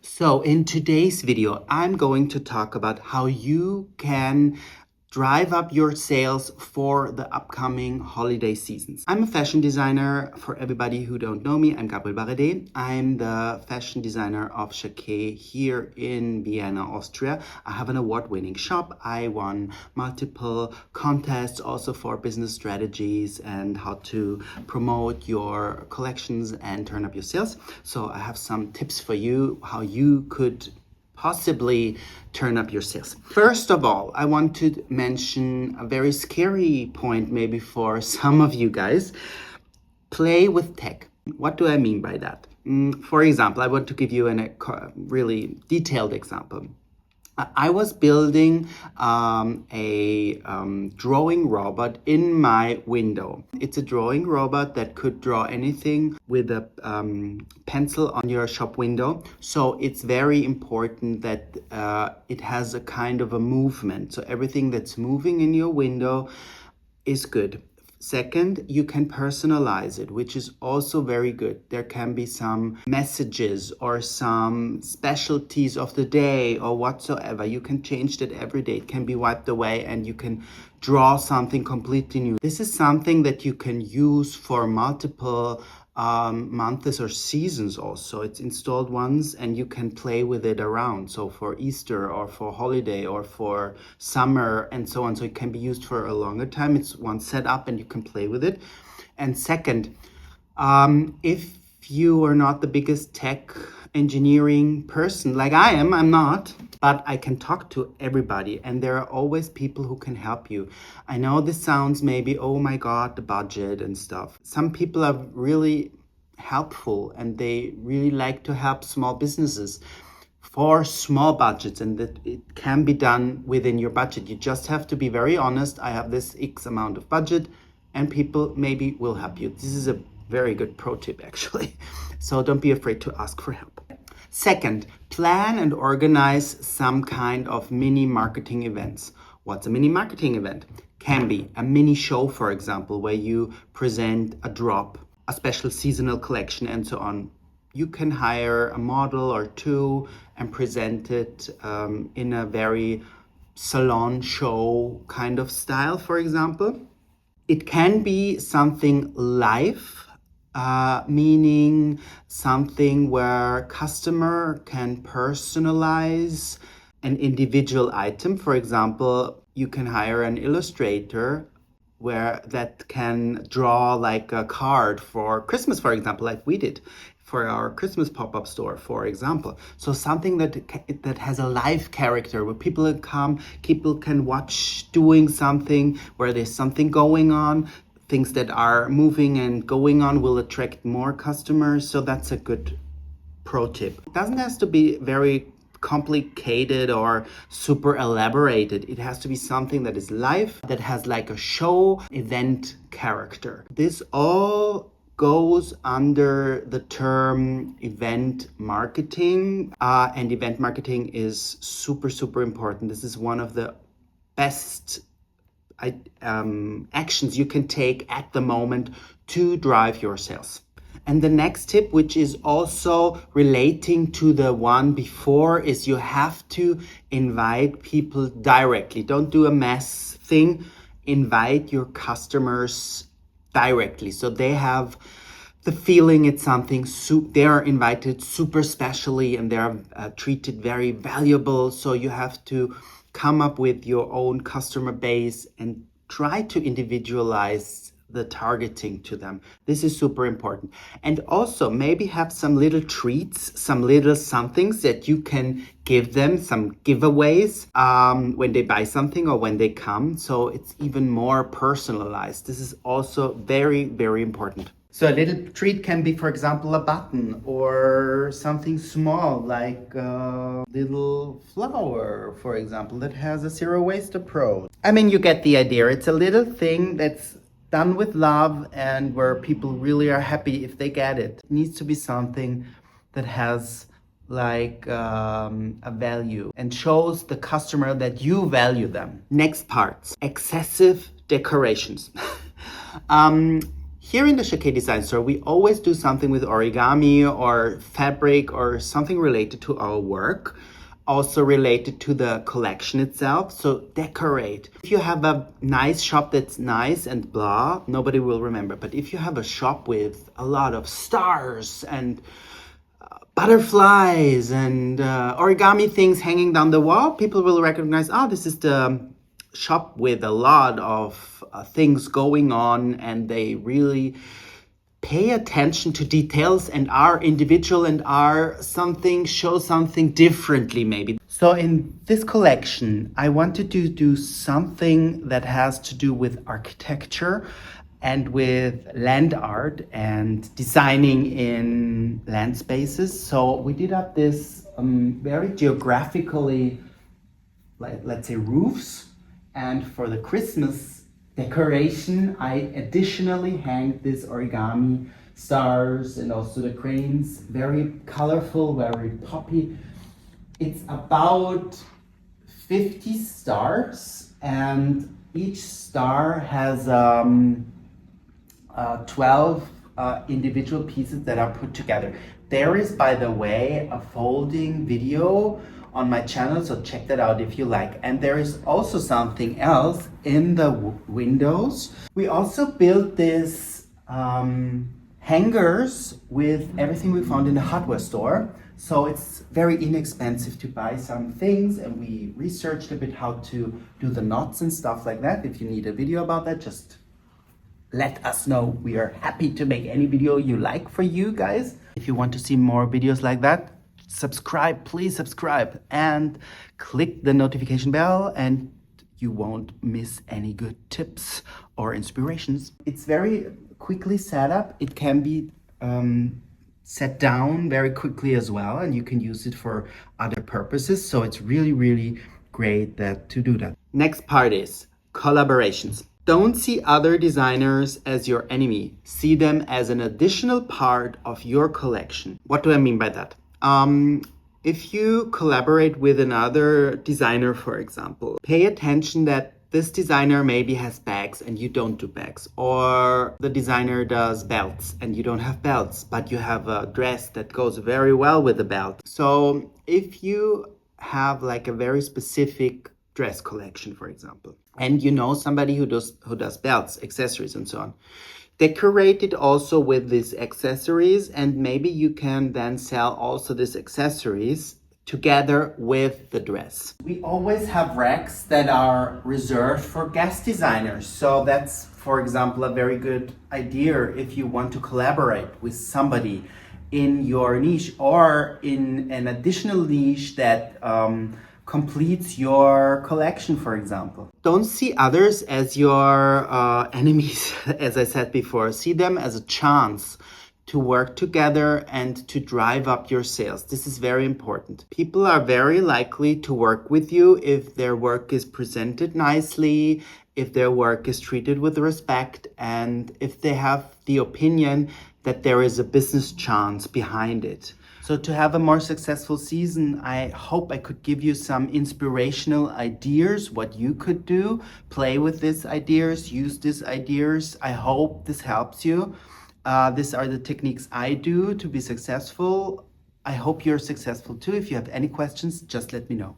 So in today's video, I'm going to talk about how you can drive up your sales for the upcoming holiday seasons. I'm a fashion designer. For everybody who don't know me, I'm Gabriel Baradee. I'm the fashion designer of Jacquet here in Vienna, Austria. I have an award-winning shop. I won multiple contests also for business strategies and how to promote your collections and turn up your sales. So I have some tips for you how you could possibly turn up your sales. First of all, I want to mention a very scary point maybe for some of you guys. Play with tech. What do I mean by that? For example, I want to give you a really detailed example. I was building a drawing robot in my window. It's a drawing robot that could draw anything with a pencil on your shop window. So it's very important that it has a kind of a movement. So everything that's moving in your window is good. Second, you can personalize it, which is also very good. There can be some messages or some specialties of the day or whatsoever. You can change that every day. It can be wiped away and you can draw something completely new. This is something that you can use for multiple months or seasons also. It's installed once and you can play with it around. So for Easter or for holiday or for summer and so on. So it can be used for a longer time. It's one set up and you can play with it. And second, if you are not the biggest tech engineering person like I am, I'm not, but I can talk to everybody and there are always people who can help you. I know this sounds maybe, oh my God, the budget and stuff. Some people are really helpful and they really like to help small businesses for small budgets, and that it can be done within your budget. You just have to be very honest. I have this X amount of budget and people maybe will help you. This is a very good pro tip actually. So don't be afraid to ask for help. Second, plan and organize some kind of mini marketing events. What's a mini marketing event? Can be a mini show, for example, where you present a drop, a special seasonal collection and so on. You can hire a model or two and present it in a very salon show kind of style, for example. It can be something live, meaning something where customer can personalize an individual item. For example, you can hire an illustrator where that can draw like a card for Christmas, for example, like we did for our Christmas pop-up store, for example. So something that has a live character where people come, people can watch doing something, where there's something going on. Things that are moving and going on will attract more customers. So that's a good pro tip. It doesn't have to be very complicated or super elaborated. It has to be something that is live, that has like a show event character. This all goes under the term event marketing, and event marketing is super important. This is one of the best actions you can take at the moment to drive your sales. And the next tip, which is also relating to the one before, is you have to invite people directly. Don't do a mass thing. Invite your customers directly. So they have the feeling it's something, they are invited super specially and they're treated very valuable. So you have to come up with your own customer base and try to individualize the targeting to them. This is super important. And also maybe have some little treats, some little somethings that you can give them, some giveaways when they buy something or when they come. So it's even more personalized. This is also very important. So a little treat can be, for example, a button or something small like a little flower, for example, that has a zero waste approach. I mean, you get the idea. It's a little thing that's done with love and where people really are happy if they get it. It needs to be something that has like a value and shows the customer that you value them. Next part, excessive decorations. Here in the Shake Design Store, we always do something with origami or fabric or something related to our work, also related to the collection itself. So decorate. If you have a nice shop that's nice and blah, nobody will remember. But if you have a shop with a lot of stars and butterflies and origami things hanging down the wall, people will recognize, oh, this is the shop with a lot of things going on, and they really pay attention to details and are individual and are something, show something differently maybe. So in this collection, I wanted to do something that has to do with architecture and with land art and designing in land spaces. So we did up this very geographically, let's say, roofs. And for the Christmas decoration, I additionally hanged this origami stars and also the cranes. Very colorful, very poppy. It's about 50 stars, and each star has 12 individual pieces that are put together. There is, by the way, a folding video on my channel, so check that out if you like. And there is also something else in the windows. We also built this hangers with everything we found in the hardware store. So it's very inexpensive to buy some things, and we researched a bit how to do the knots and stuff like that. If you need a video about that, just let us know. We are happy to make any video you like for you guys. If you want to see more videos like that, subscribe, please subscribe and click the notification bell, and you won't miss any good tips or inspirations. It's very quickly set up. It can be set down very quickly as well, and you can use it for other purposes. So it's really, really great to do that. Next part is collaborations. Don't see other designers as your enemy. See them as an additional part of your collection. What do I mean by that? If you collaborate with another designer, for example, pay attention that this designer maybe has bags and you don't do bags, or the designer does belts and you don't have belts, but you have a dress that goes very well with the belt. So if you have like a very specific dress collection, for example, and you know somebody who does belts, accessories, and so on, decorate it also with these accessories, and maybe you can then sell also these accessories together with the dress. We always have racks that are reserved for guest designers. So that's, for example, a very good idea if you want to collaborate with somebody in your niche or in an additional niche that completes your collection, for example. Don't see others as your enemies, as I said before. See them as a chance to work together and to drive up your sales. This is very important. People are very likely to work with you if their work is presented nicely, if their work is treated with respect, and if they have the opinion that there is a business chance behind it. So to have a more successful season, I hope I could give you some inspirational ideas, what you could do, play with these ideas, use these ideas. I hope this helps you. These are the techniques I do to be successful. I hope you're successful too. If you have any questions, just let me know.